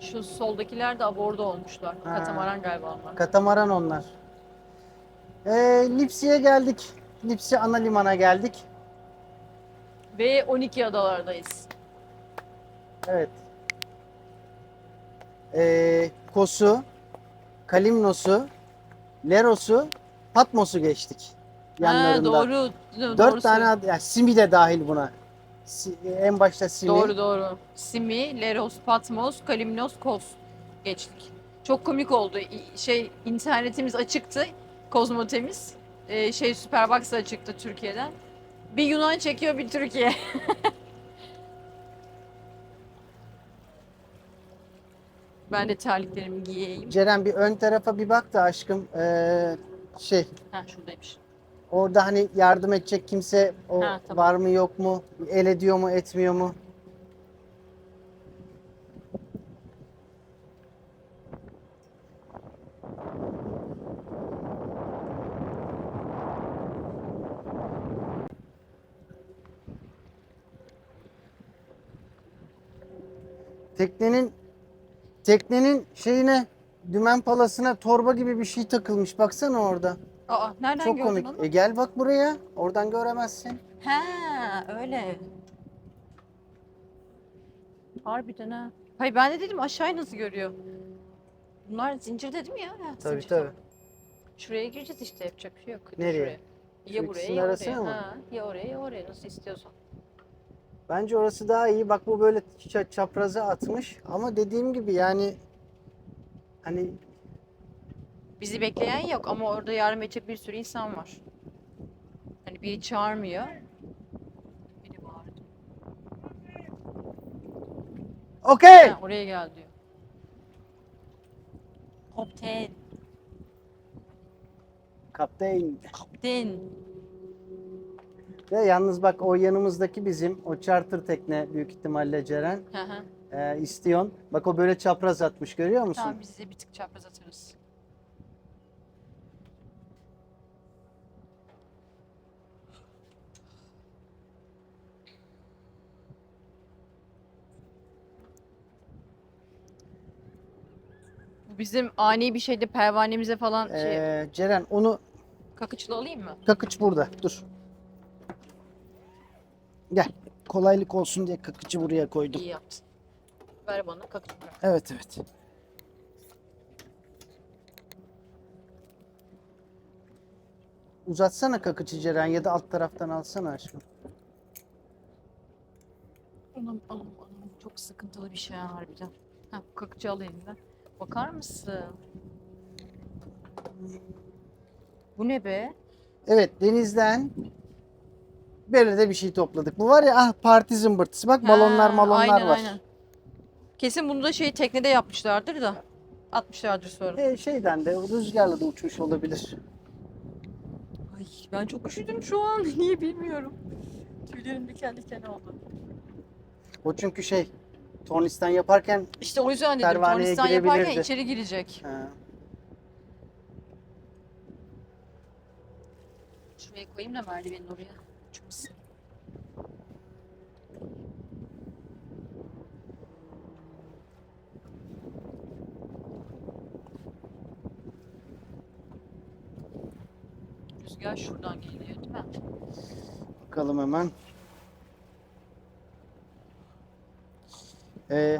Şu soldakiler de aborda olmuşlar. Ha. Katamaran galiba onlar. Katamaran onlar. Lipsi'ye geldik. Lipsi ana limana geldik. Ve 12 adalardayız. Evet. Kos'u, Kalimnos'u, Leros'u, Patmos'u geçtik Ha yanlarında. doğru. Doğru 4 tane söylüyorsun. yani Simi de dahil buna. En başta Simi. Doğru doğru. Simi, Leros, Patmos, Kalimnos, Kos geçtik. Çok komik oldu. İnternetimiz açıktı. Kozmotemiz. Superbox açıktı Türkiye'den. Bir Yunan çekiyor bir Türkiye. Ben de terliklerimi giyeyim. Ceren bir ön tarafa bir bak da aşkım. Ha şuradaymış. Orada hani yardım edecek kimse Ha tamam. var mı yok mu? El ediyor mu etmiyor mu? Teknenin şeyine, dümen palasına torba gibi bir şey takılmış. Baksana orada. Aa nereden Çok gördün komik. onu? Gel bak buraya. Oradan göremezsin. Ha öyle. Harbiden ha. Hayır ben de dedim aşağıyı nasıl görüyor? Bunlar zincir dedim ya. Ha, Tabii zincir, tabii. tamam. Şuraya gireceğiz işte yapacak bir şey yok. Dur Nereye? şuraya. Şu Ya buraya ikisinin ya arasına oraya. mı? Ha, ya oraya ya oraya nasıl istiyorsan. Bence orası daha iyi. Bak bu böyle çapraza atmış. Ama dediğim gibi yani hani Bizi bekleyen yok ama orada yardım edecek bir sürü insan var. Hani biri çağırmıyor. Biri bağırıyor. okey. Ha, oraya gel diyor. Kapten. Kaptan. Kapten. Ve yalnız bak o yanımızdaki bizim o charter tekne büyük ihtimalle Ceren. Hı hı. İstiyon. Bak o böyle çapraz atmış görüyor musun? Tamam biz size bir tık çapraz atarız. Bu bizim ani bir şeyde pervanemize falan Ceren onu kakıçlı alayım mı? kakıç burada. Dur. Gel. Kolaylık olsun diye kakıcı buraya koydum. İyi yaptın. Ver bana kakıç bırak. Evet evet. Uzatsana kakıcı Ceren ya da alt taraftan alsana aşkım. Anam. Çok sıkıntılı bir şey harbiden. Ha, kakıcı al elinden. Bakar mısın? Bu ne be? Evet denizden böyle de bir şey topladık. Bu var ya parti zımbırtısı. Bak balonlar var. Aynen. Kesin bunu da teknede yapmışlardır da. Atmışlardır sonra. Şeyden de rüzgarla da uçmuş olabilir. Ay ben çok üşüdüm şu an. Niye bilmiyorum. Tüylerim diken diken oldu. O çünkü tornistan yaparken İşte o yüzden dedim pervaneye tornistan yaparken girebilirdi. içeri girecek. Ha. Şuraya koyayım da merdivenin oraya. Uçmasın. Rüzgar şuradan geliyor değil mi? Bakalım hemen.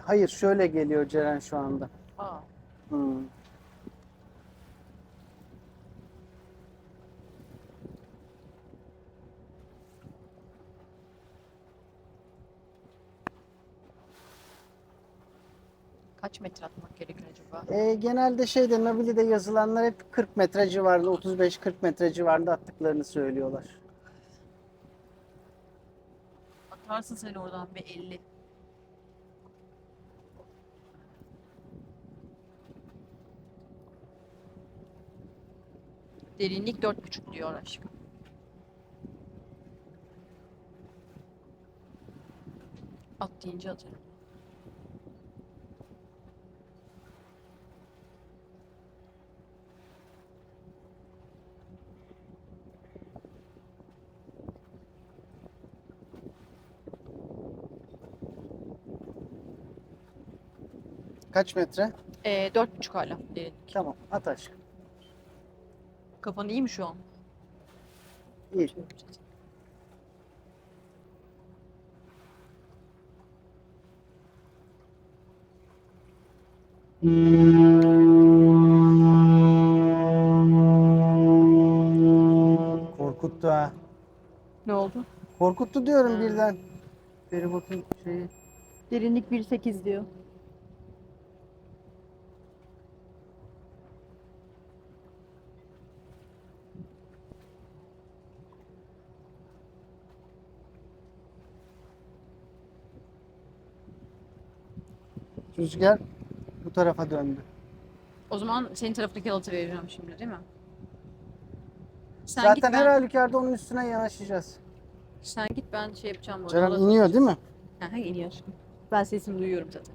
Hayır şöyle geliyor Ceren şu anda. Aa. Hmm. Kaç metre atmak gerekir acaba? Genelde Navi'de yazılanlar hep 40 metre civarında, 35-40 metre civarında attıklarını söylüyorlar. Atarsın sen oradan bir 50. Derinlik 4,5 diyor aşkım. At deyince atarım. Kaç metre? 4,5 hala. Tamam, at aşkım. Kafan iyi mi şu an? İyi. Korkuttu ha. Ne oldu? Korkuttu diyorum Ha. birden. Feribotun şeyi. Derinlik 1,8 diyor. Rüzgar bu tarafa döndü. O zaman senin tarafındaki halatı vereceğim şimdi değil mi? Sen git Zaten her ben halükarda onun üstüne yanaşacağız. sen git ben şey yapacağım bu arada. Ceren halat iniyor alacağım. değil mi? Ha, iniyor aşkım. Ben sesimi duyuyorum zaten.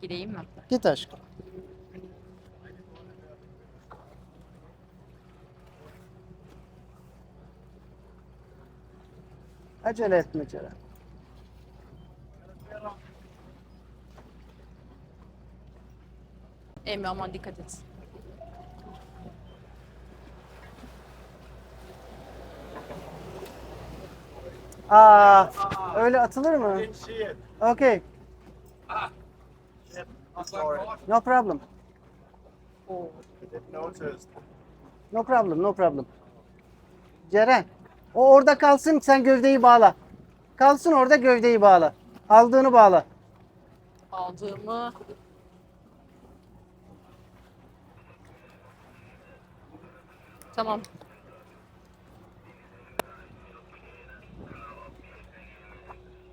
Gideyim mi? Git aşkım. Acele etme Ceren. Emre aman dikkat et. Aa, öyle atılır mı? Okay, no problem. Oo. No problem, no problem. Ceren, o orada kalsın, sen gövdeyi bağla. Kalsın orada, gövdeyi bağla. Aldığını bağla. Aldığımı tamam.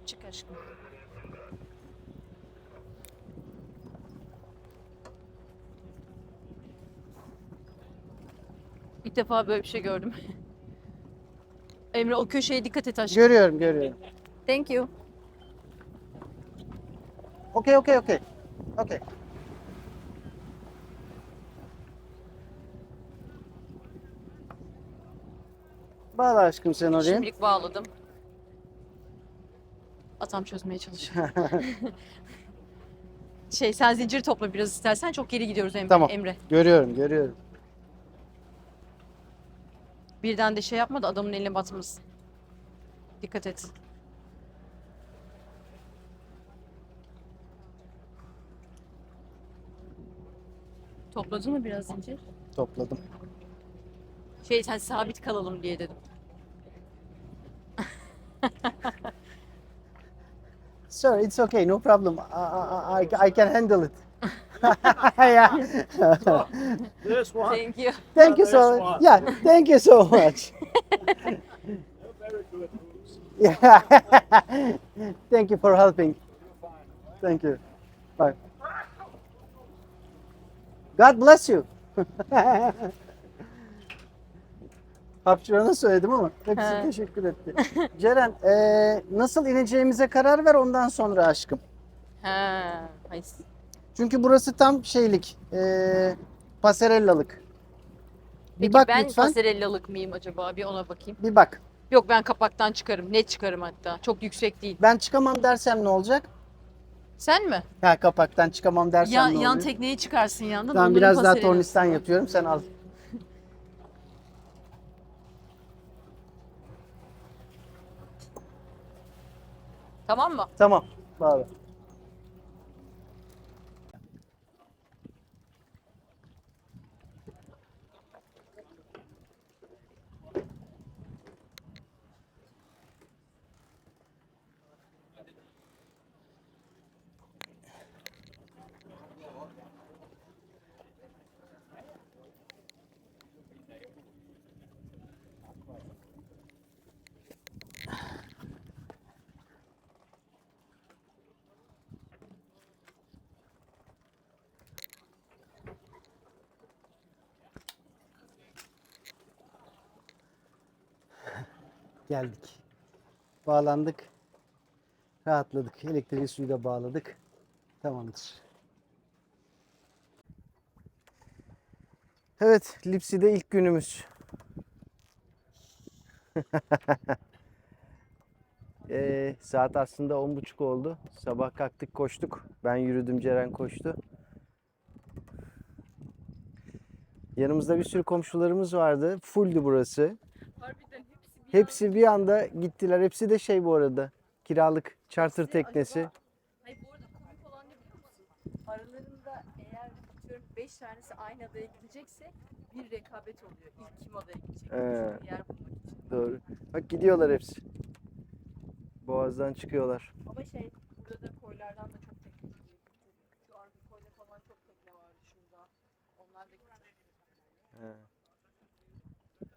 Çık aşkım. İlk defa böyle bir şey gördüm. Emre o köşeye dikkat et aşkım. Görüyorum, görüyorum. Thank you. Okay, okay, okay. Okay. Bağla aşkım sen oraya. Şimdilik bağladım. Atam çözmeye çalışıyor. Sen zincir topla biraz istersen. Çok geri gidiyoruz Tamam. Emre. Görüyorum, görüyorum. Birden de şey yapma da adamın eline batmasın. Dikkat et. Topladın mı biraz zincir? Topladım. Sen sabit kalalım diye dedim. Sir, it's okay, no problem. I can handle it. Yeah. This one. Thank you. Thank you This so one. Yeah, thank you so much. Very good moves. Yeah. Thank you for helping. Thank you. Bye. God bless you. Hapşırana söyledim ama hepsi He. teşekkür etti. Ceren, nasıl ineceğimize karar ver ondan sonra aşkım. Ha, hayır. Çünkü burası tam şeylik, paserellalık. Bir Peki bak ben lütfen. paserellalık mıyım acaba? Bir ona bakayım. Bir bak. Yok ben kapaktan çıkarım. Net çıkarım hatta. Çok yüksek değil. Ben çıkamam dersem ne olacak? Sen mi? Ha, kapaktan çıkamam dersem ne oluyor? Yan tekneyi çıkarsın yandan. Tamam, onların biraz daha paserellası tornistan var. yapıyorum, sen al. Tamam mı? Tamam, bağla. Geldik. Bağlandık. Rahatladık. Elektriği suyu da bağladık. Tamamdır. Evet, Lipsi'de ilk günümüz. Saat aslında 10.30 oldu. Sabah kalktık, koştuk. Ben yürüdüm, Ceren koştu. Yanımızda bir sürü komşularımız vardı. Fulldü burası. Harbiden Hepsi bir anda gittiler. Hepsi de şey bu arada. Kiralık charter teknesi. Hayır, bu arada komik olan ne biliyor musun? Aralarında eğer atıyorum 5 tanesi aynı adaya gidecekse bir rekabet oluyor. İlk kim adaya gidecek? He. Bir yer bulmak için. Doğru. Bak gidiyorlar hepsi. Boğaz'dan çıkıyorlar. Ama burada da koylardan da çok tekne gidiyor. Şu arka koyda falan çok tekne vardı şurada. Onlar da gidiyor.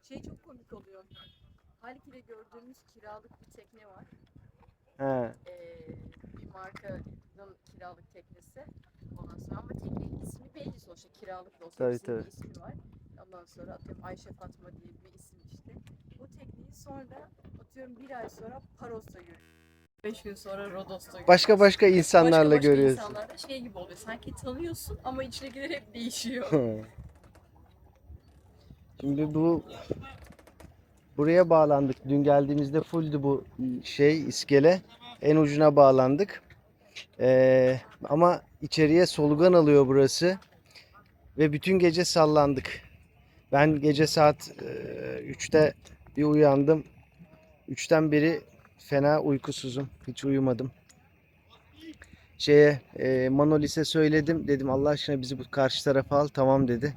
He. Çok komik oluyor. Halki'de gördüğümüz kiralık bir tekne var. He. Bir markanın kiralık teknesi. Ondan sonra ama teknenin ismi belli sonuçta, kiralık da olsa Tabii, hepsinin tabii. bir ismi var. Ondan sonra atıyorum Ayşe Fatma diye bir isim işte. Bu tekneyi sonra atıyorum bir ay sonra Paros'ta görüyoruz. 5 gün sonra Rodos'ta görüyoruz. Başka insanlarla başka görüyorsun. insanlarla gibi oluyor. Sanki tanıyorsun ama içindekiler hep değişiyor. Şimdi buraya bağlandık. Dün geldiğimizde fulldü bu iskele. En ucuna bağlandık. Ama içeriye solugan alıyor burası. Ve bütün gece sallandık. Ben gece saat 3'te bir uyandım. 3'ten beri fena uykusuzum. Hiç uyumadım. Manolis'e söyledim. Dedim Allah aşkına bizi bu karşı tarafa al. Tamam dedi.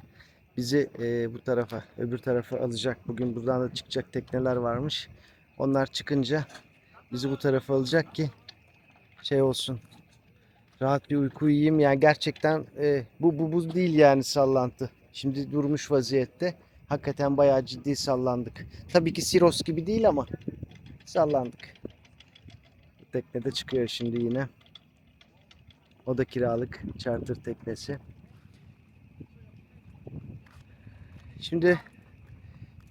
Bizi bu tarafa, öbür tarafa alacak. Bugün buradan da çıkacak tekneler varmış. Onlar çıkınca bizi bu tarafa alacak ki olsun. Rahat bir uyku uyuyayım. Yani gerçekten bu buz değil yani sallantı. Şimdi durmuş vaziyette. Hakikaten bayağı ciddi sallandık. Tabii ki Siros gibi değil ama sallandık. Bu tekne de çıkıyor şimdi yine. O da kiralık charter teknesi. Şimdi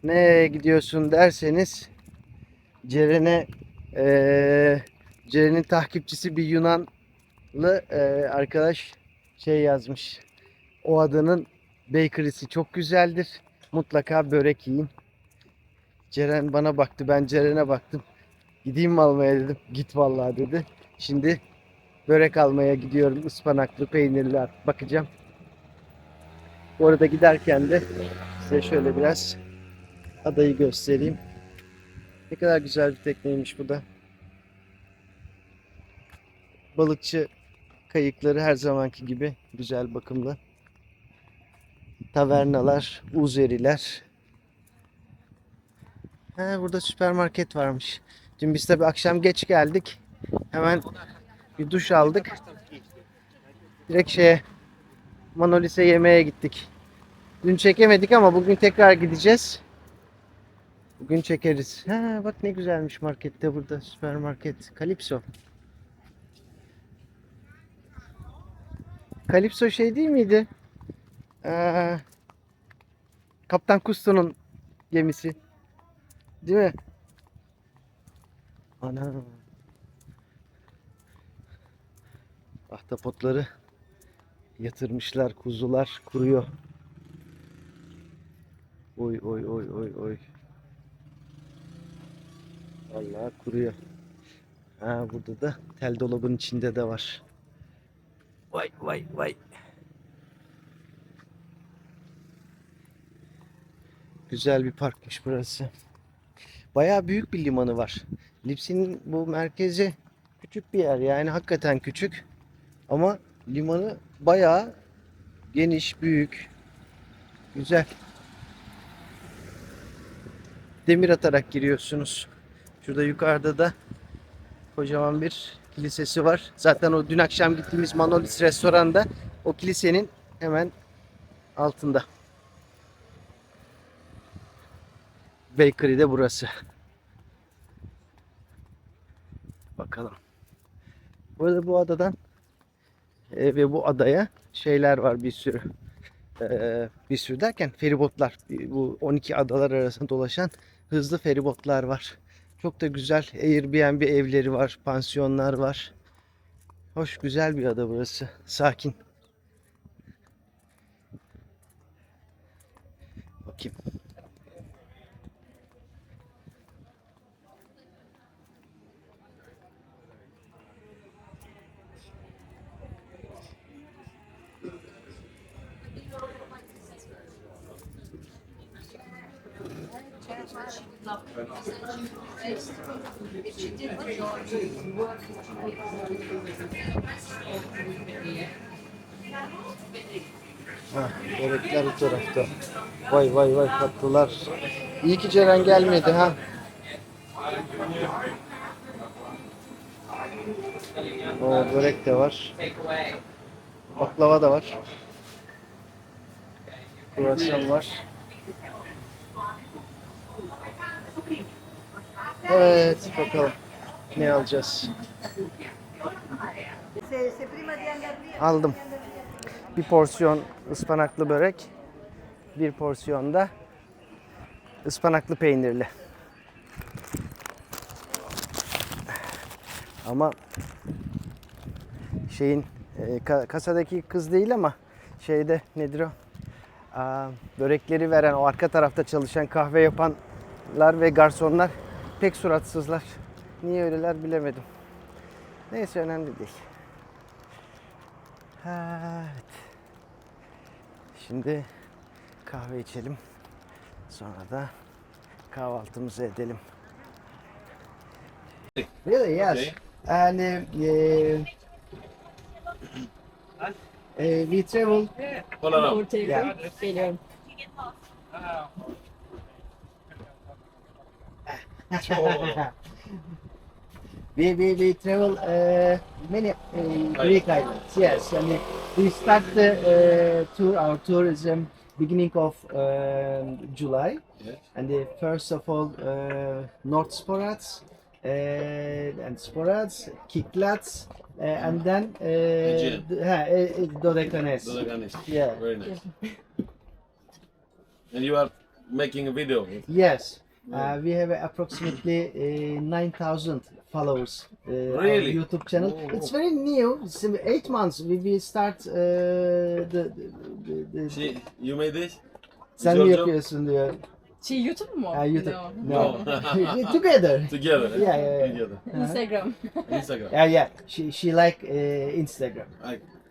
nereye gidiyorsun derseniz Ceren'in takipçisi bir Yunanlı arkadaş yazmış. O adanın bakery'si çok güzeldir. Mutlaka börek yiyin. Ceren bana baktı, ben Ceren'e baktım. Gideyim mi almaya dedim. Git vallahi dedi. Şimdi börek almaya gidiyorum. Ispanaklı, peynirli bakacağım. Bu arada giderken de size şöyle biraz adayı göstereyim. Ne kadar güzel bir tekneymiş bu da. Balıkçı kayıkları her zamanki gibi güzel, bakımlı. Tavernalar, uzeriler. Burada süpermarket varmış. Dün biz tabii akşam geç geldik. Hemen bir duş aldık. Direkt Manolis'e yemeğe gittik. Dün çekemedik ama bugün tekrar gideceğiz. Bugün çekeriz. Bak ne güzelmiş markette burada. Süpermarket. Calypso. Calypso değil miydi? Kaptan Cousteau'nun gemisi. Değil mi? Ana. Ahtapotları yatırmışlar. Kuzular kuruyor. Oy oy oy oy oy. Vallahi kuruyor. Burada da tel dolabın içinde de var. Vay vay vay. Güzel bir parkmış burası. Bayağı büyük bir limanı var. Lipsi'nin bu merkezi küçük bir yer. Yani hakikaten küçük. Ama limanı bayağı geniş, büyük. Güzel. Demir atarak giriyorsunuz. Şurada yukarıda da kocaman bir kilisesi var. Zaten o dün akşam gittiğimiz Manolis restoranda o kilisenin hemen altında. Bakery de burası. Bakalım. Burada bu adadan ve bu adaya var bir sürü. Bir sürü derken feribotlar. Bu 12 adalar arasında dolaşan hızlı feribotlar var. Çok da güzel Airbnb evleri var, pansiyonlar var. Hoş, güzel bir ada burası. Sakin. Bakayım. Ha, börekler bu tarafta. Vay vay vay, tatlılar. İyi ki Ceren gelmedi ha. O börek de var. Baklava da var. Kruvasan var. Evet, bakalım ne alacağız. Aldım. Bir porsiyon ıspanaklı börek, bir porsiyon da ıspanaklı peynirli. Ama şeyin kasadaki kız değil ama şeyde nedir o? Börekleri veren, o arka tarafta çalışan, kahve yapanlar ve garsonlar pek suratsızlar. Niye öyleler bilemedim. Neyse, önemli değil. Evet. Şimdi kahve içelim. Sonra da kahvaltımızı edelim. Really? Yes. Okay. And we travel. Hold on. Ortaya Ya. geliyorum. We travel many Greek islands. Yes, and we start the tour. Our tour is beginning of July, Yes. and first of all North Sporats and Sporats, Kiklats, and then Aegean. Dodekanes. Dodekanes. Yeah. Very nice. And you are making a video. Yes, we have approximately 9,000 followers. Really? On YouTube channel. Oh. It's very new. It's 8 months. We will start the You made this? Sen mi Giorgio? yapıyorsun diyor. YouTube mu? YouTube. No. No. Together. Together. eh? Yeah, yeah, yeah. Together. Instagram. Instagram. Yeah. She like Instagram.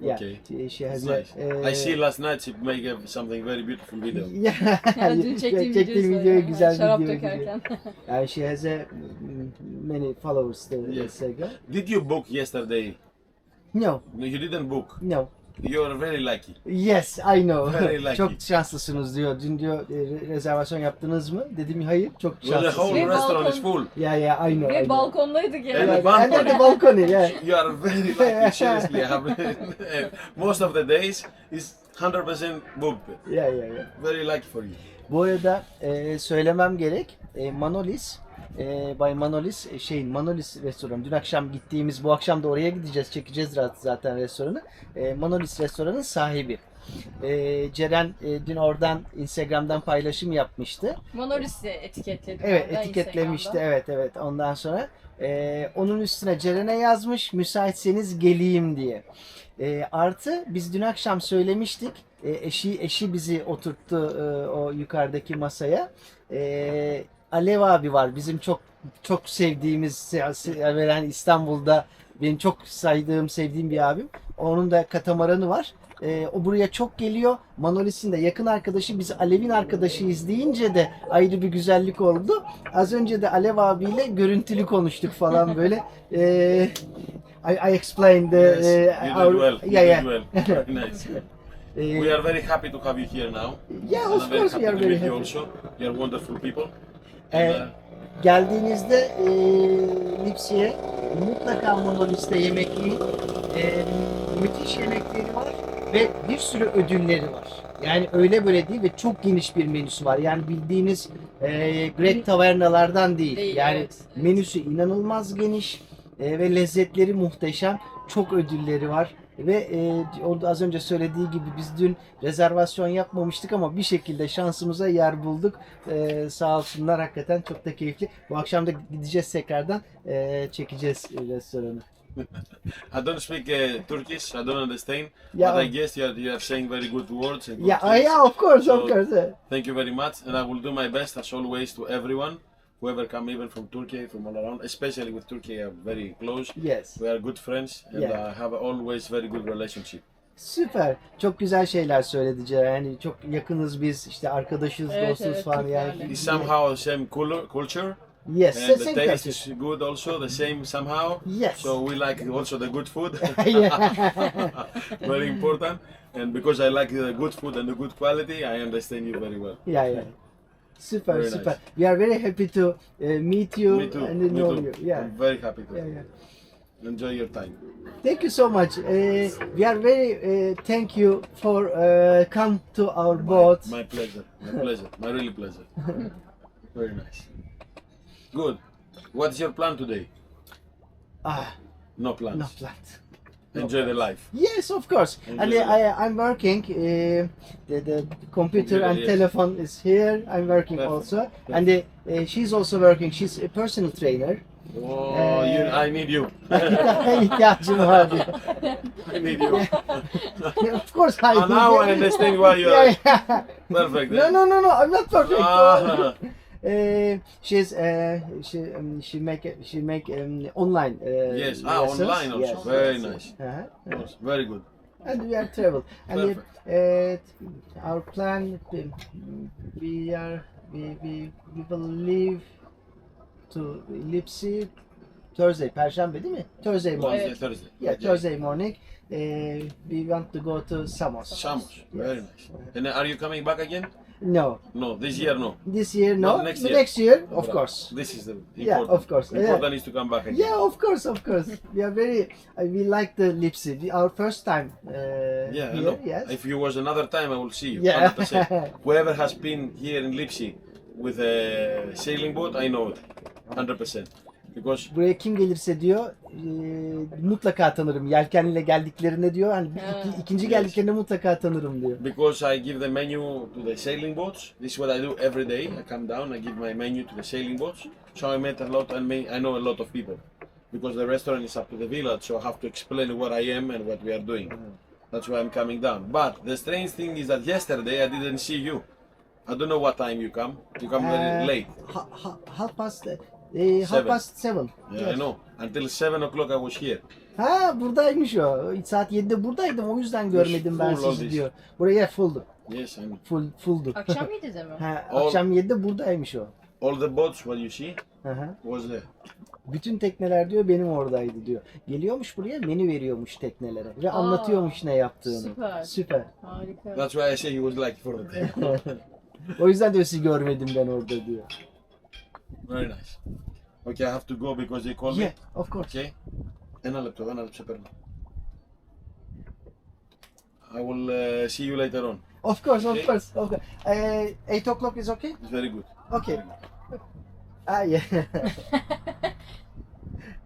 Yeah. Okay. She It's has nice. I see last night she make something very beautiful video. Yeah. Dün çektiğim Çektiğim videosu. videoyu güzel Şarap video. dökerken. She has many followers the Yes. Instagram. Did you book yesterday? No. No, you didn't book. No. You are very lucky. Yes, I know. Very lucky. Çok şanslısınız diyor. Dün diyor rezervasyon yaptınız mı? Dedim hayır. Çok Well, the whole şanslısınız. Ve restaurant is balkon- full. Yeah, I know. I Ve know. balkondaydık yani. Evet. And then the balcony, yeah. You are very lucky, seriously. Most of the days is 100% booked. Yeah. Very lucky for you. Bu arada söylemem gerek. Manolis, Bay Manolis, Manolis restoranı. Dün akşam gittiğimiz, bu akşam da oraya gideceğiz. Çekeceğiz zaten restoranı. Manolis restoranın sahibi. Ceren dün oradan Instagram'dan paylaşım yapmıştı. Manolis'i etiketledi. Evet, orada etiketlemişti. Instagram'da. Evet. Ondan sonra onun üstüne Ceren'e yazmış, müsaitseniz geleyim diye. Artı biz dün akşam söylemiştik. Eşi bizi oturttu o yukarıdaki masaya. Alev abi var. Bizim çok sevdiğimiz, yani İstanbul'da benim çok sevdiğim bir abim. Onun da katamaranı var. O buraya çok geliyor. Manolis'in de yakın arkadaşı, biz Alev'in arkadaşıyız deyince de ayrı bir güzellik oldu. Az önce de Alev abiyle görüntülü konuştuk falan böyle. I explained the Yes, you did well. yeah. You did well. Very nice. We are very happy to have you here now. Yeah, And of I'm very course happy we are to very meet you happy. also. You are wonderful people. Evet. And, Geldiğinizde Lipsi'ye mutlaka Monolis'te yemek yiyin. Müthiş yemekleri var ve bir sürü ödülleri var. Yani öyle böyle değil ve çok geniş bir menüsü var. Yani bildiğiniz Greek tavernalardan değil. Değil, Yani evet. menüsü inanılmaz geniş ve lezzetleri muhteşem. Çok ödülleri var. Ve orada az önce söylediği gibi biz dün rezervasyon yapmamıştık ama bir şekilde şansımıza yer bulduk. Sağ olsunlar, hakikaten çok da keyifli. Bu akşam da gideceğiz tekrardan, çekeceğiz restoranı. I don't speak Turkish. I don't understand. Yeah. But I guess you are saying very good words. And good Yeah, things. yeah, of course, of So- course. Thank you very much, and I will do my best as always to everyone, whoever come even from Turkey, from all around. Especially with Turkey, I'm very close. Yes. We are good friends, and Yeah. I have always very good relationship. Süper. Çok güzel şeyler söyledi Ceren. Yani çok yakınız biz, işte arkadaşız, Evet, dostuz evet, falan Türklerle. yani. It's somehow the same culture, Yes, and the same taste country. is good also, the same somehow. Yes. So we like also the good food, Yeah. very important. And because I like the good food and the good quality, I understand you very well. Yeah, yeah. Süper, Very süper. nice. We are very happy to meet you Me too. and Me know too. you. Yeah. I'm very happy to Yeah, yeah. enjoy your time. Thank you so much. We are very thank you for come to our boat. My pleasure. My pleasure. My really pleasure. Very nice. Good. What's your plan today? Ah, No plans. no plans. Enjoy the life. Yes, of course. Enjoy And the life. I'm working. The computer and yes. telephone is here. I'm working Perfect. also, and she's also working. She's a personal trainer. Oh, I need you. İhtiyacım var diyor. I need you. Of course, I And now I understand why you Yeah, are yeah. perfect. No, no, no, no. I'm not perfect. Ah. She make online. Yes. lessons. Online also. Yes, Very yes, nice. yes. Uh-huh. Yes, very good. And we are travel. And our plan, we will leave to Lipsi Thursday, Perşembe değil mi? Thursday morning. Wednesday, Thursday. Yeah, Thursday morning. We want to go to Samos. Samos. Very Yes. nice. And are you coming back again? No, No, this year no. this year no. No, next The year. next year, of Right. course. This is the Yeah, important. of course. Important is to come back again. Yeah, of course, of course. We are very. We like the Lipsi. Our first time Yeah, I here. know. Yes. If you was another time, I will see you. Yeah. 100%. Whoever has been here in Lipsi with a sailing boat, I know it. 100%. Because Buraya kim gelirse diyor mutlaka tanırım. Yelkenliyle geldiklerinde diyor. Hani ikinci geldiklerinde mutlaka tanırım diyor. because I give the menu to the sailing boats. This is what I do every day. I come down, I give my menu to the sailing boats. So I met a lot and I know a lot of people. Because the restaurant is up to the village, so I have to explain what I am and what we are doing. That's why I'm coming down. But the strange thing is that yesterday I didn't see you. I don't know what time you come. You come very late. Half past half Seven. past seven. Yeah, I know. Until 7 o'clock I was here. Ha, buradaymış o. Saat 7'de buradaydım, o yüzden görmedim ben Full all sizi this. diyor. Buraya fulldu. Yes, I know. Fulldu. Akşam 7'de mi? Ha, All- akşam 7'de buradaymış o. All the boats, what you see, Hı hı. was there. Bütün tekneler diyor benim oradaydı diyor. Geliyormuş buraya, menü veriyormuş teknelere ve anlatıyormuş ne yaptığını. süper. Süper. Harika. That's why I say he was like for the day. O yüzden diyor sizi görmedim ben orada diyor. Very nice. Okay, I have to go because they call Yeah, me. of course. Okay. Ένα λεπτό, παίρνω. I will see you later on. Of course, of Okay. course. Okay. 8 o'clock is okay? It's very good. Okay. Ah, yeah.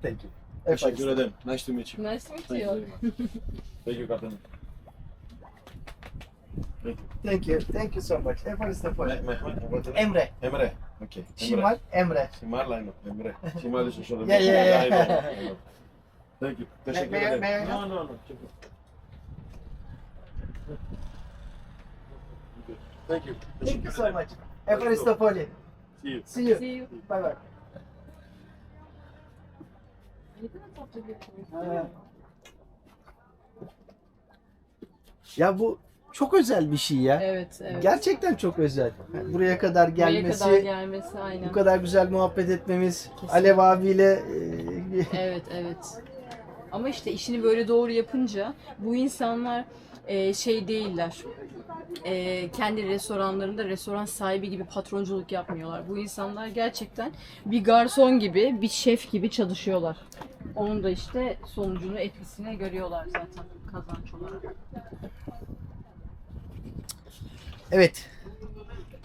Thank you. Teşekkür ederim. Nice to meet you. Nice to meet Thank you you. very much. Thank you, Captain. Thank you. Thank you so much. Efendim Emre. Emre. Emre. Okay. Şimal Emre. Şimal, I know. Emre. Şimal is also the Yeah, yeah, I yeah. know. Thank you. Teşekkür may I- ederim. may I No, no, no. Thank you. Thank you so much. Efendim See you. See you. See you. Bye bye. Ne kadar tatlı bir köy. Ya bu çok özel bir şey ya. Evet, evet. Gerçekten çok özel. Yani buraya kadar gelmesi, Buraya kadar gelmesi aynen. bu kadar güzel muhabbet etmemiz, Kesinlikle. Alev abiyle Evet, evet. Ama işte işini böyle doğru yapınca bu insanlar şey değiller. Kendi restoranlarında restoran sahibi gibi patronculuk yapmıyorlar. Bu insanlar gerçekten bir garson gibi, bir şef gibi çalışıyorlar. Onun da işte sonucunu, etkisini görüyorlar zaten kazanç olarak. Evet.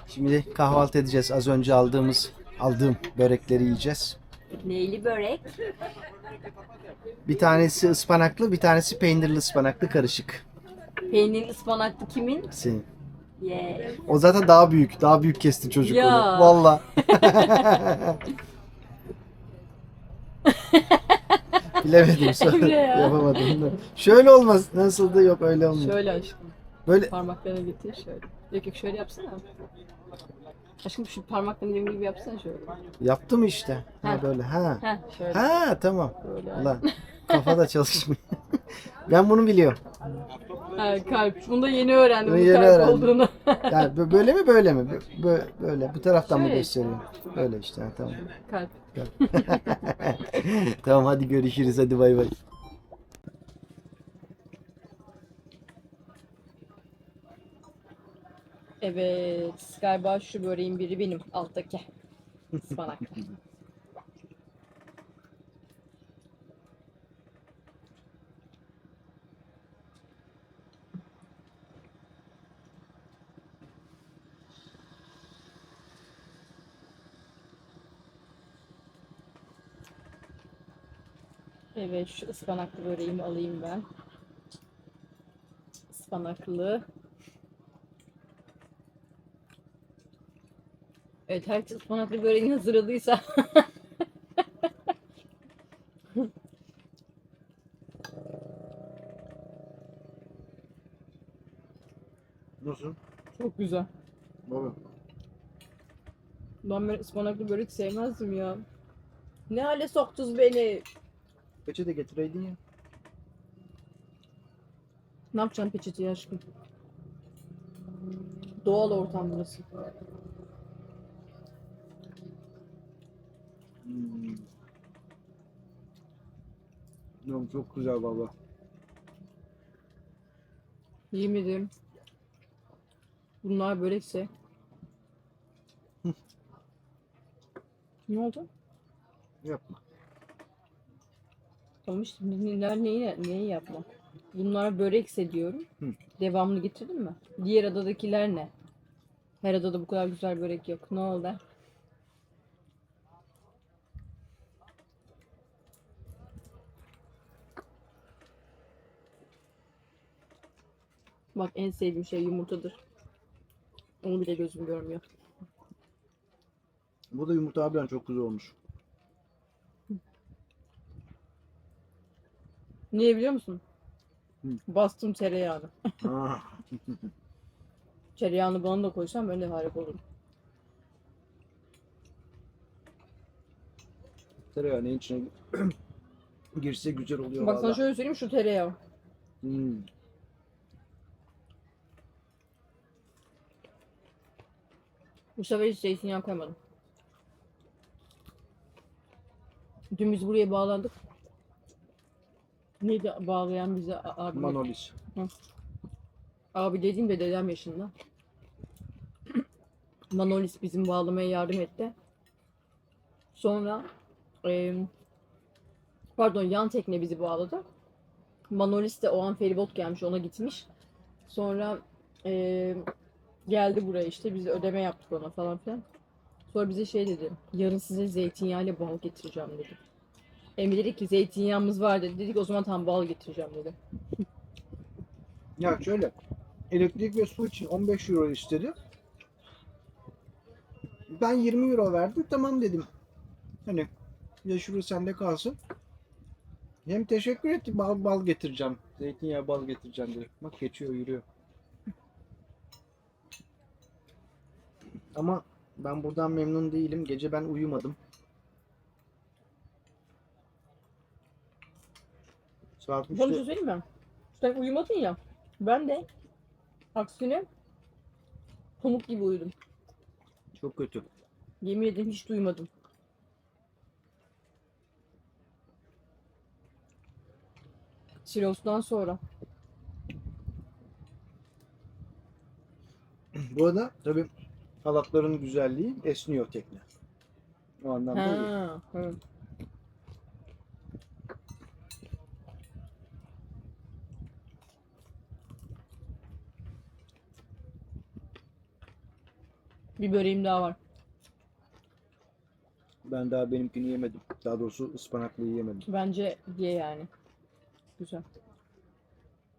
Şimdi kahvaltı edeceğiz. Az önce aldığım börekleri yiyeceğiz. Neyli börek? Bir tanesi ıspanaklı, bir tanesi peynirli ıspanaklı karışık. Peynirli ıspanaklı kimin? Senin. Yeah. O zaten daha büyük. Daha büyük kesti çocuk Ya. onu. Valla. Bilemedim sonra. Emre ya. Yapamadım. Şöyle olmaz. Nasıldı? Yok öyle olmuyor. Şöyle aşkım. Böyle Parmaklarına getir şöyle. Yok yok şöyle yapsana. Aşkım şu parmaklarını benim gibi yapsana şöyle. yaptım işte. Ha Ha. böyle. Ha. Heh şöyle. Ha tamam. Böyle. Allah. Kafa da çalışmıyor. Ben bunu biliyorum. Ha, kalp. Bunu da yeni öğrendim. Bunu bu yeni kalp öğrendim. olduğunu. Yani böyle mi böyle mi? Böyle. Bu taraftan mı Şöyle. gösteriyor? Böyle işte. Ha, tamam. Kalp. Tamam hadi görüşürüz. Hadi bay bay. Evet. Galiba şu böreğin biri benim. Alttaki. Ispanak. Evet, şu ıspanaklı böreğimi alayım ben. Ispanaklı. Evet, herkes ıspanaklı böreğini hazırladıysa. Nasıl? Çok güzel. Baba. Ben ıspanaklı börek sevmezdim ya. Ne hale soktunuz beni? Peçete getireydin ya. Ne yapacağım peçeteyi aşkım? Doğal ortam burası. Çok güzel baba. Yemin ederim. Bunlar börekse. Ne oldu? Yapma. Tamam işte neyi yapma. Bunlar börekse diyorum. Hı. Devamlı getirdin mi? Diğer adadakiler ne? Her adada bu kadar güzel börek yok. Ne oldu? Bak en sevdiğim şey yumurtadır. Onu bile gözüm görmüyor. Bu da yumurta harbiden çok güzel olmuş. Niye biliyor musun? Hı. Bastım tereyağını. Ah. Tereyağını bana da koysam ben de harika olurum. Tereyağı neyin içine girse güzel oluyor Bak sana valla. şöyle söyleyeyim şu tereyağı. Hmm. Bu sefer hiç zeytinyağı koymadım. Dün biz buraya bağlandık. Neydi bağlayan bize abi? Manolis. Abi dediğim de dedem yaşında. Manolis bizim bağlamaya yardım etti. Sonra pardon yan tekne bizi bağladı. Manolis de o an feribot gelmiş ona gitmiş. Sonra geldi buraya işte biz ödeme yaptık ona falan filan. Sonra bize şey dedi. Yarın size zeytinyağıyla bal getireceğim dedi. Emre dedi ki zeytinyağımız var dedi. Dedik o zaman tam bal getireceğim dedi. Ya şöyle. Elektrik ve su için 15 euro istedi. Ben 20 euro verdim. Tamam dedim. Hani ya şurası sende kalsın. Hem teşekkür etti. Bal getireceğim. Zeytinyağı bal getireceğim dedi. Bak geçiyor yürüyor. Ama ben buradan memnun değilim. Gece ben uyumadım. Saat Bana bir 3'te şey söyleyeyim mi? Sen uyumadın ya. Ben de aksine pamuk gibi uyudum. çok kötü. Yemin ederim hiç duymadım. Siros'tan sonra. Bu arada tabii halatların güzelliği esniyor tekne. O anlamda iyi. Ha, evet. Bir böreğim daha var. Ben daha benimkini yemedim. Daha doğrusu ıspanaklıyı yemedim. Bence ye yani. Güzel.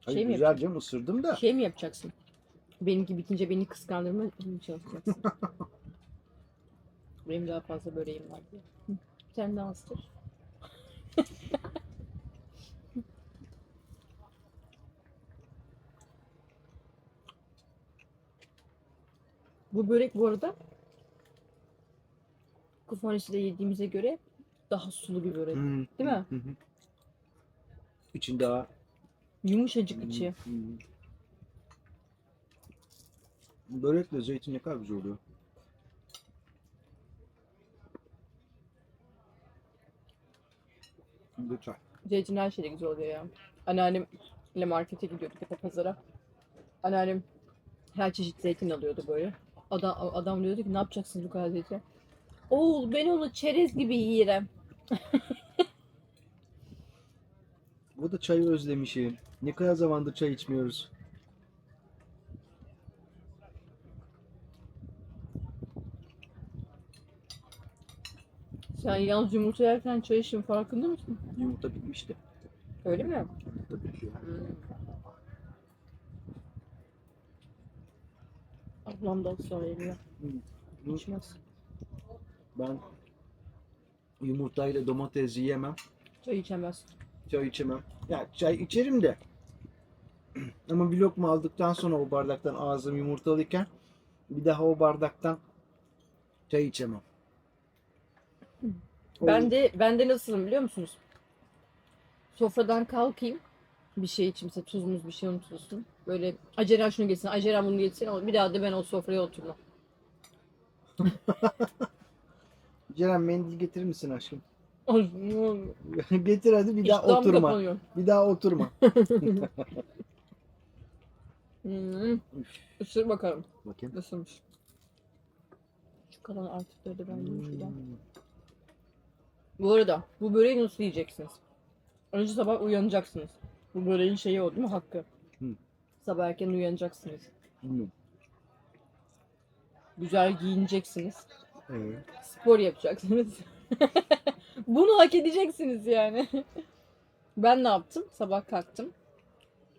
Hayır, Şey mi güzel yapacaksın? canım, ısırdım da. Şey mi yapacaksın? Benimki bitince beni kıskandırma mı çalışacaksın? Benim daha fazla böreğim var diye. Hı, bir tane daha ıstır. Bu börek bu arada Kufanesi'de yediğimize göre daha sulu bir börek. Hmm, Değil mi? hı hı. İçin daha Yumuşacık içi. Börekle zeytin ne kadar güzel oluyor. Şimdi çay. Zeytin her şeyde güzel oluyor ya. Anneannemle markete gidiyorduk ya da pazara. Anneannem her çeşit zeytin alıyordu böyle. Adam diyordu ki ne yapacaksınız bu kadar zeytin? Oğul ben onu çerez gibi yerim. Bu da çayı özlemişim. Ne kadar zamandır çay içmiyoruz. Sen yalnız yumurta yerken çay için farkında mısın? Yumurta bitmişti. Öyle mi? Yumurta bitiyor. Ablam da ısrar ediyor. Hı. İçmez. Ben yumurtayla domates yiyemem. Çay içemez. Çay içemem. Ya çay içerim de. Ama bir lokma aldıktan sonra o bardaktan ağzım yumurtalıyken bir daha o bardaktan çay içemem. O- Ben de nasılım biliyor musunuz? Sofradan kalkayım. Bir şey için mesela tuz muz bir şey unutulsun. Böyle acelen şunu getirsin, acelen bunu getirsin ama bir daha da ben o sofraya oturmam. Ceren mendil getirir misin aşkım? İştahım Getir hadi, bir daha oturma. kapanıyor. Bir daha oturma. Hmm. Isır bakalım. Bakayım. Nasılmış? Şu kalan artıkları da ben yiyeyim şuradan. Bu arada bu böreği nasıl yiyeceksiniz? Önce sabah uyanacaksınız. Bu böreğin şeyi o değil mi? Hakkı. Hı. Sabah erken uyanacaksınız. Bilmiyorum. Güzel giyineceksiniz. Evet. Spor yapacaksınız. Bunu hak edeceksiniz yani. Ben ne yaptım? Sabah kalktım.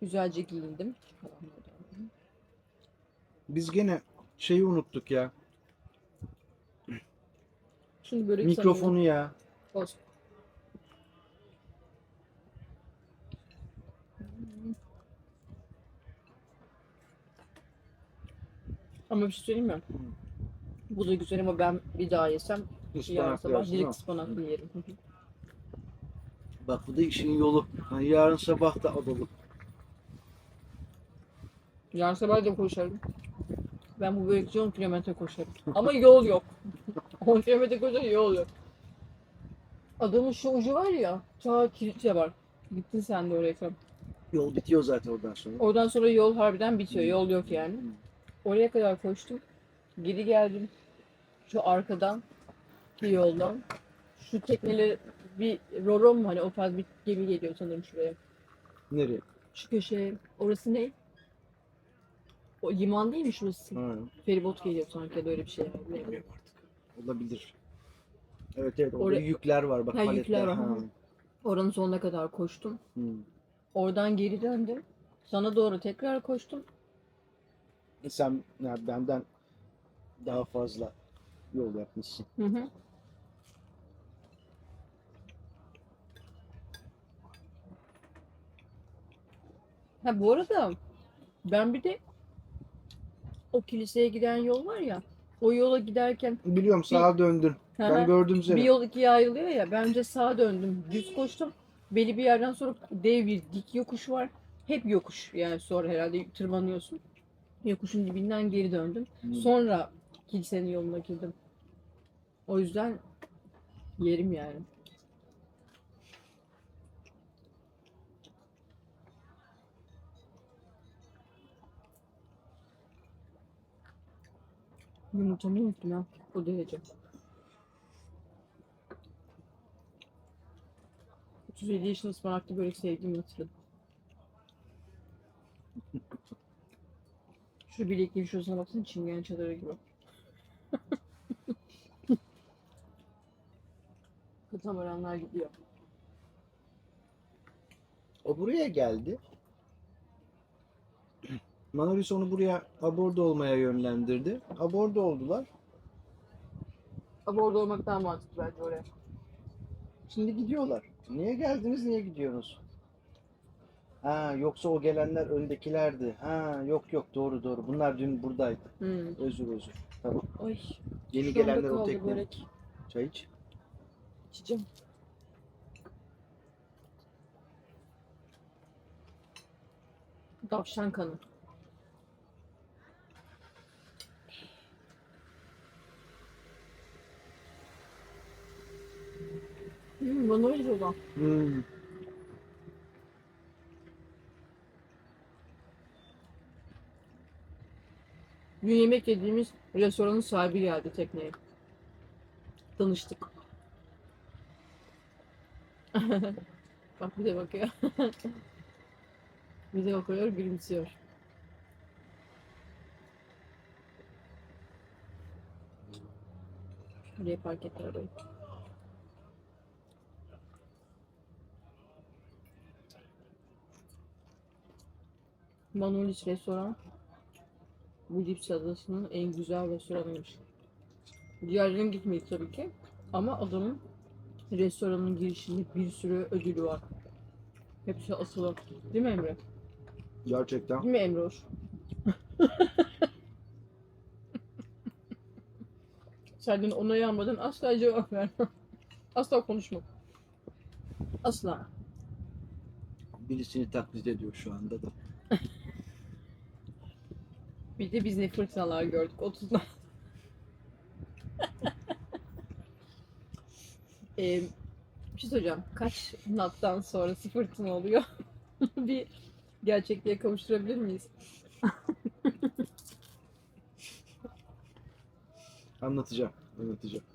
Güzelce giyindim. Biz gene şeyi unuttuk ya. Şimdi börek Mikrofonu ya. Olsun. Ama bir şey söyleyeyim mi? Bu da güzel ama ben bir daha yesem yarın Ispanak sabah yersin, değil direkt mi? ıspanaklı yerim. Bak bu da işin yolu. Hani yarın sabah da alalım. Yarın sabah da koşarım. Ben bu börekçi 10 kilometre koşarım. Ama yol yok. 10 kilometre koşarım yol yok. Adamın şu ucu var ya, ta Kilitçe var. Gittin sen de oraya. Yol bitiyor zaten oradan sonra. Oradan sonra yol harbiden bitiyor. Yol yok yani. Oraya kadar koştum. Geri geldim. Şu arkadan bir yoldan. Şu tekneleri bir rorom mu hani o tarz bir gemi geliyor sanırım şuraya. Nereye? Şu köşeye. Orası ne? O liman değil mi şurası? Ha, Feribot geliyor sanki ya da öyle bir şey. bilmiyorum artık. Olabilir. Evet evet, orada Oraya- yükler var bak, Ha, paletler. yükler var. Ha. Oranın sonuna kadar koştum. Hı. Oradan geri döndüm. Sana doğru tekrar koştum. Sen ya, benden daha fazla yol yapmışsın. Hı hı. Ha bu arada ben bir de o kiliseye giden yol var ya. O yola giderken Biliyorum, sağa döndün. Hı Ben hı. gördüm bir seni. yol ikiye ayrılıyor ya. Ben önce sağa döndüm. Düz koştum. Belli bir yerden sonra dev bir dik yokuş var. Hep yokuş yani sonra herhalde tırmanıyorsun. Yokuşun dibinden geri döndüm. Hı. Sonra kilisenin yoluna girdim. O yüzden yerim yani. Yumurtamı unuttum ya. O derece. 37 yaşında ıspanaklı börek sevdiğimi hatırladım. Şu bilekliğin şurasına baksana, çingen çadırı gibi. Katamaranlar gidiyor. O buraya geldi. Manolis onu buraya aborda olmaya yönlendirdi. Aborda oldular. Ama orada olmak daha mantıklı bence oraya. Şimdi gidiyorlar. Niye geldiniz, niye gidiyorsunuz? Ha, yoksa o gelenler öndekilerdi. Ha, yok yok, doğru doğru. Bunlar dün buradaydı. Özür özür. Tamam. Ay, Yeni şuramda gelenler o kaldı tekne. börek. Çay iç. İçeceğim. Tavşan kanı. Bana öyle olan. Hmm. Dün yemek yediğimiz restoranın sahibi geldi tekneye. Tanıştık. Bak bir de bakıyor. Bir de bakıyor, gülümsüyor. Buraya park etti arabayı. Manolis restoran bu Lips adasının en güzel restoranıymış. Diğerlerine gitmeyiz tabii ki. Ama adamın restoranın girişinde bir sürü ödülü var. Hepsi asılı. Değil mi Emre? Gerçekten. Değil mi Emre hoş? Senden onay almadan asla cevap vermem. Asla konuşmam. Asla. Birisini taklit ediyor şu anda da. Bir de biz ne fırtınalar gördük 30'lar. Bir şey soracağım. Kaç knot'tan sonrası fırtına oluyor? Bir gerçekliğe kavuşturabilir miyiz? Anlatacağım. Anlatacağım.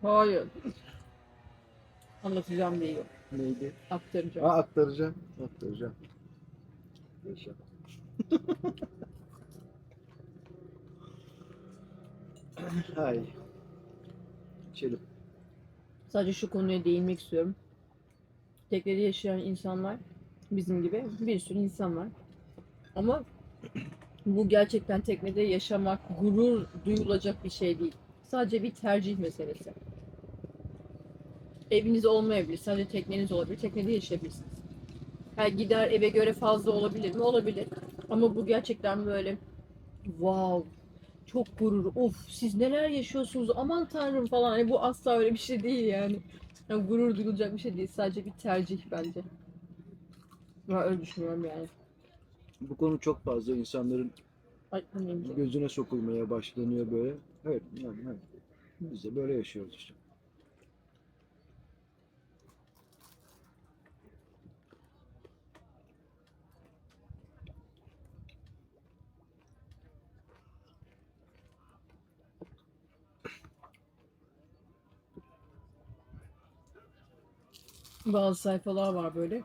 Hayır. Anlatacağım değil. Neydi? Aktaracağım. Aktaracağım. Aktaracağım. Yaşa. Hay. İçelim. Sadece şu konuya değinmek istiyorum. Teknede yaşayan insanlar bizim gibi bir sürü insan var. Ama bu gerçekten teknede yaşamak, gurur duyulacak bir şey değil. Sadece bir tercih meselesi. Eviniz olmayabilir, sadece tekneniz olabilir, teknede yaşayabilirsiniz. Ha, gider eve göre fazla olabilir mi? Olabilir. Ama bu gerçekten böyle wow, çok gurur, of siz neler yaşıyorsunuz, aman tanrım falan. Hani bu asla öyle bir şey değil yani. Yani gurur duyulacak bir şey değil, sadece bir tercih bence. Ben öyle düşünüyorum yani. Bu konu çok fazla insanların Ay, annem. gözüne sokulmaya başlanıyor böyle. Evet, yani, evet. Biz de böyle yaşıyoruz işte. Bazı sayfalar var böyle.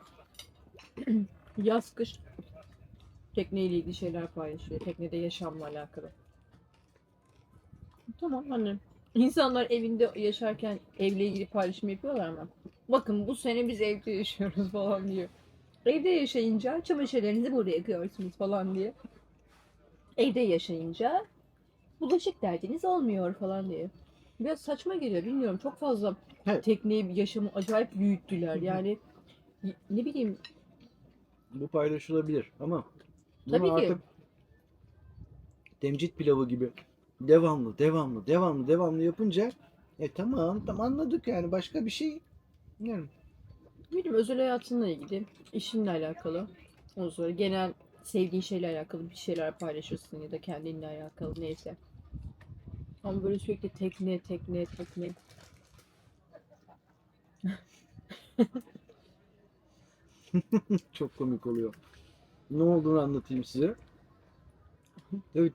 Yaz kış tekneyle ilgili şeyler paylaşıyor. Teknede yaşamla alakalı. Tamam annem. İnsanlar evinde yaşarken evle ilgili paylaşım yapıyorlar mı? Bakın bu sene biz evde yaşıyoruz falan diyor. Evde yaşayınca çamaşırlarınızı burada yıkıyorsunuz falan diye. Evde yaşayınca bulaşık derdiniz olmuyor falan diye. Biraz saçma geliyor bilmiyorum. Çok fazla Evet. tekneyi, yaşamı acayip büyüttüler. Yani ne bileyim. Bu paylaşılabilir ama Tabii bunu ki. artık temcit pilavı gibi devamlı yapınca tamam anladık yani başka bir şey yani. Bilmiyorum, özel hayatınla ilgili, işinle alakalı. Ondan sonra genel sevdiğin şeyle alakalı bir şeyler paylaşırsın ya da kendinle alakalı neyse. Ama böyle sürekli tekne. Çok komik oluyor. Ne olduğunu anlatayım size. Evet.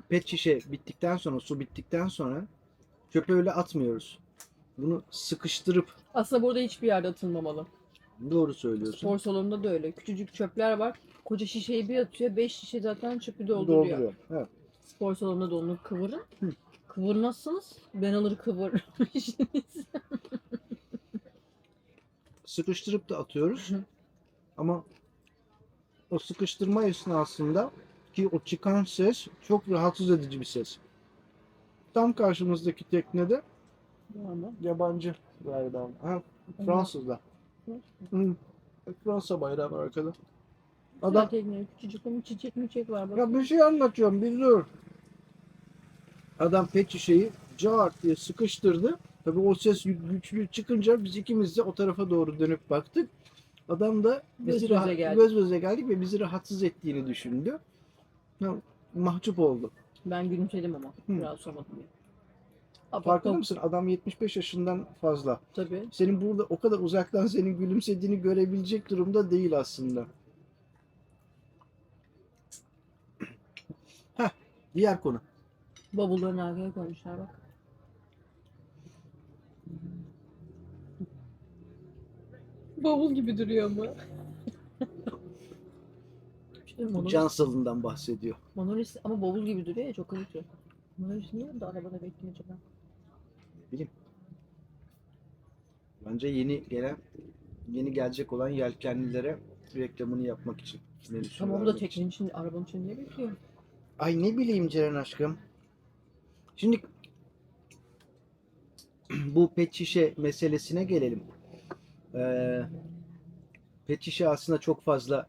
Pet şişe bittikten sonra, su bittikten sonra çöpe öyle atmıyoruz. Bunu sıkıştırıp, Aslında burada hiçbir yerde atılmamalı. doğru söylüyorsun, Spor salonunda da öyle. Küçücük çöpler var. Koca şişeyi bir atıyor. 5 şişe zaten çöpü dolduruyor. dolduruyor. Evet. Spor salonunda da onu kıvırın. Kıvırmazsınız. Ben alır kıvırırım işiniz. Sıkıştırıp da atıyoruz. Hı. Ama o sıkıştırma esnasında ki o çıkan ses çok rahatsız edici bir ses. Tam karşımızdaki teknede yabancı galiba. Ha, Fransızlar. Hı. Fransa bayrağı var arkada. Adam Küçücük ama çiçek var. ya bir şey anlatıyorum bir dur. Adam pet şişeyi cart diye sıkıştırdı. Tabii o ses güçlü çıkınca biz ikimiz de o tarafa doğru dönüp baktık. Adam da bizi Göz göze geldik. göz göze geldik ve bizi rahatsız ettiğini düşündü. Ya, mahcup oldu. Ben gülümsedim ama. Hı. Biraz sormadım ya. Farkında mısın? Adam 75 yaşından fazla. Tabii. Senin burada o kadar uzaktan senin gülümsediğini görebilecek durumda değil aslında. Heh, diğer konu. Bavullarını arkaya koymuşlar bak. Bavul gibi duruyor ama. İşte Can salından bahsediyor. Monolis ama bavul gibi duruyor ya, çok komik. Monolis niye de arabada bekliyor acaba? Ne bileyim. Bence yeni gelecek olan yelkenlilere reklamını yapmak için. menüsünü Ama bu da vermek için. teknenin içinde, arabanın içinde niye bekliyor? Ay ne bileyim Ceren aşkım. Şimdi bu pet şişe meselesine gelelim. Pet şişe aslında çok fazla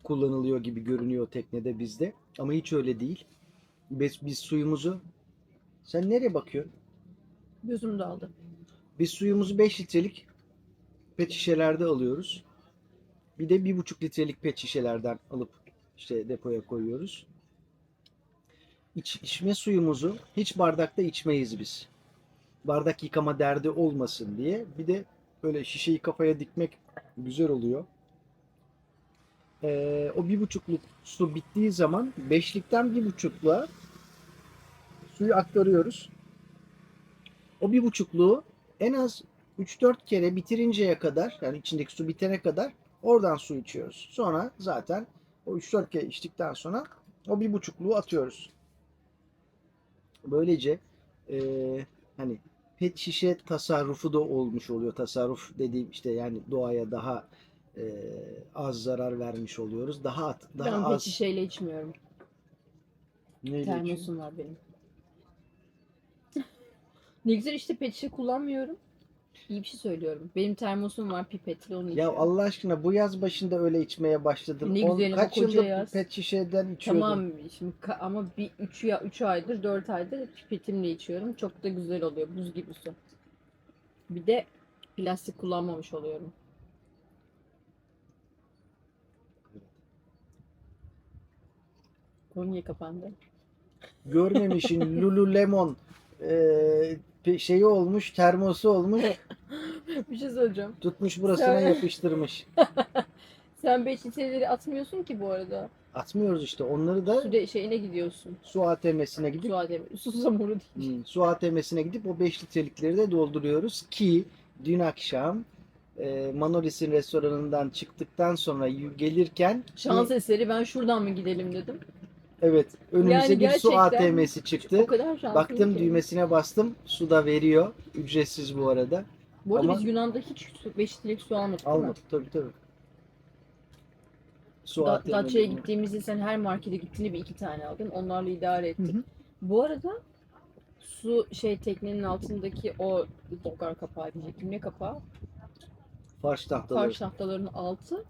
kullanılıyor gibi görünüyor teknede bizde. Ama hiç öyle değil. Biz suyumuzu... Sen nereye bakıyorsun? Gözüm daldı. Biz suyumuzu 5 litrelik pet şişelerde alıyoruz. Bir de 1,5 litrelik pet şişelerden alıp işte depoya koyuyoruz. İçme suyumuzu hiç bardakta içmeyiz biz. Bardak yıkama derdi olmasın diye. Bir de böyle şişeyi kafaya dikmek güzel oluyor. O 1,5'luk su bittiği zaman 5'likten 1,5'luğa suyu aktarıyoruz. O 1,5'luğu en az 3-4 kere bitirinceye kadar, yani içindeki su bitene kadar oradan su içiyoruz. Sonra zaten o 3-4 kere içtikten sonra o 1,5'luğu atıyoruz. Böylece hani pet şişe tasarrufu da olmuş oluyor. Tasarruf dediğim işte yani doğaya daha az zarar vermiş oluyoruz. Daha Ben pet az şişeyle içmiyorum. neyle içiyor? Termosum var benim. Ne güzel işte, pet şişe kullanmıyorum. İyi bir şey söylüyorum. Benim termosum var, pipetli, onu Ya içiyorum. Allah aşkına bu yaz başında öyle içmeye başladın. Ne güzel ama Kaç koca yıldır yaz. pet şişeden içiyordun? Tamam şimdi ama bir 3 aydır 4 aydır pipetimle içiyorum. Çok da güzel oluyor, buz gibi su. Bir de plastik kullanmamış oluyorum. Konu niye kapandı? Görmemişin Lululemon şeyi olmuş, termosu olmuş, Bir şey söyleyeceğim. tutmuş burasına Sen- yapıştırmış. Sen 5 litreleri atmıyorsun ki bu arada. Atmıyoruz işte. Onları da Şeyine gidiyorsun. su ATM'sine gidip Su ATM. Su samuru değil. su ATM'sine gidip o 5 litrelikleri de dolduruyoruz ki dün akşam Manolis'in restoranından çıktıktan sonra gelirken Şans eseri ben şuradan mı gidelim dedim. evet önümüze Yani bir su gerçekten ATM'si çıktı. O kadar şanslıyım Baktım ki. düğmesine bastım. Su da veriyor. Ücretsiz bu arada. Bu arada Ama- biz Yunan'da hiç 5 litrelik su almadık değil mi? Almadık tabii tabii. Su ATM'leri. Datça'ya gittiğimizde sen her markete gittiğinde bir 2 tane aldın. Onlarla idare ettik. Hı hı. Bu arada su teknenin altındaki o dokar kapağı diyecektim. Ne kapağı? Farş tahtaları. Farş tahtalarının altı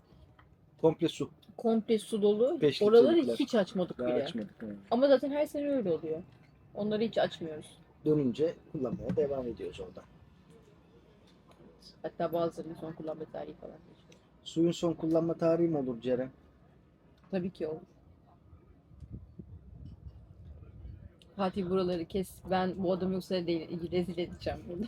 Komple su. komple su dolu. 5 Oraları litrelikler. hiç açmadık Daha bile. açmadık. Yani. Ama zaten her sene öyle oluyor. Onları hiç açmıyoruz. Dönünce kullanmaya devam ediyoruz orada. Hatta bazılarının son kullanma tarihi falan geçiyor. Suyun son kullanma tarihi mi olur Ceren? Tabii ki olur. Fatih buraları kes. Ben bu adamı yoksa değil, rezil edeceğim burada.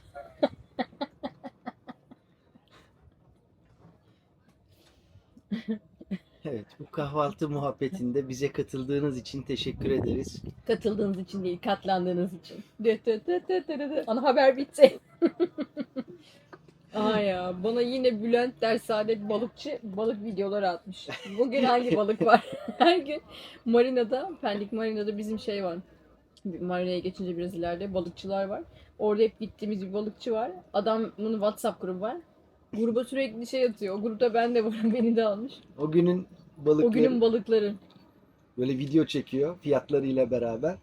Evet, bu kahvaltı muhabbetinde bize katıldığınız için teşekkür ederiz. Katıldığınız için değil, katlandığınız için. Ana haber bitti. Aa ya, bana yine Bülent Dersane balıkçı balık videoları atmış. Bugün hangi balık var? Her gün Marina'da, Pendik Marina'da bizim var. Marina'ya geçince biraz ileride balıkçılar var. Orada hep gittiğimiz bir balıkçı var. Adamın WhatsApp grubu var. Gruba sürekli şey atıyor. O grupta ben de varım. Beni de almış. O günün O balıkları günün balıkları. böyle video çekiyor fiyatlarıyla beraber.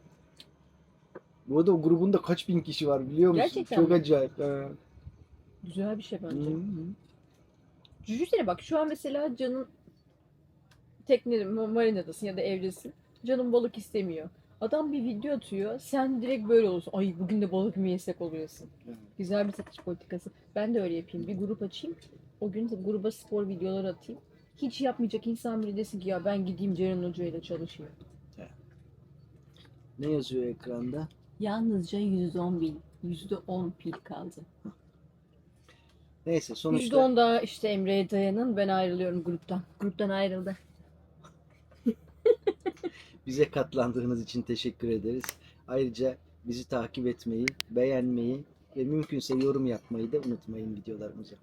Bu arada o grubunda kaç bin kişi var biliyor musun? Gerçekten Çok mi? acayip. Güzel bir şey bence. Hı hı. Düşünsene bak şu an mesela Can'ın tekne marinadasın ya da evdesin. Can'ın balık istemiyor. Adam bir video atıyor. Sen direkt böyle olursun. Ay bugün de balık mı yesek oluyorsun. Evet. Güzel bir satış politikası. Ben de öyle yapayım. Bir grup açayım. O gün gruba spor videoları atayım. Hiç yapmayacak insan bile desin ki ya ben gideyim Ceren Hoca ile çalışayım. Ne yazıyor ekranda? Yalnızca 110 bin. %10 pil kaldı. Neyse sonuçta %10 daha işte Emre'ye dayanın. Ben ayrılıyorum gruptan. Gruptan ayrıldı. bize katlandığınız için teşekkür ederiz. Ayrıca bizi takip etmeyi, beğenmeyi ve mümkünse yorum yapmayı da unutmayın videolarımıza.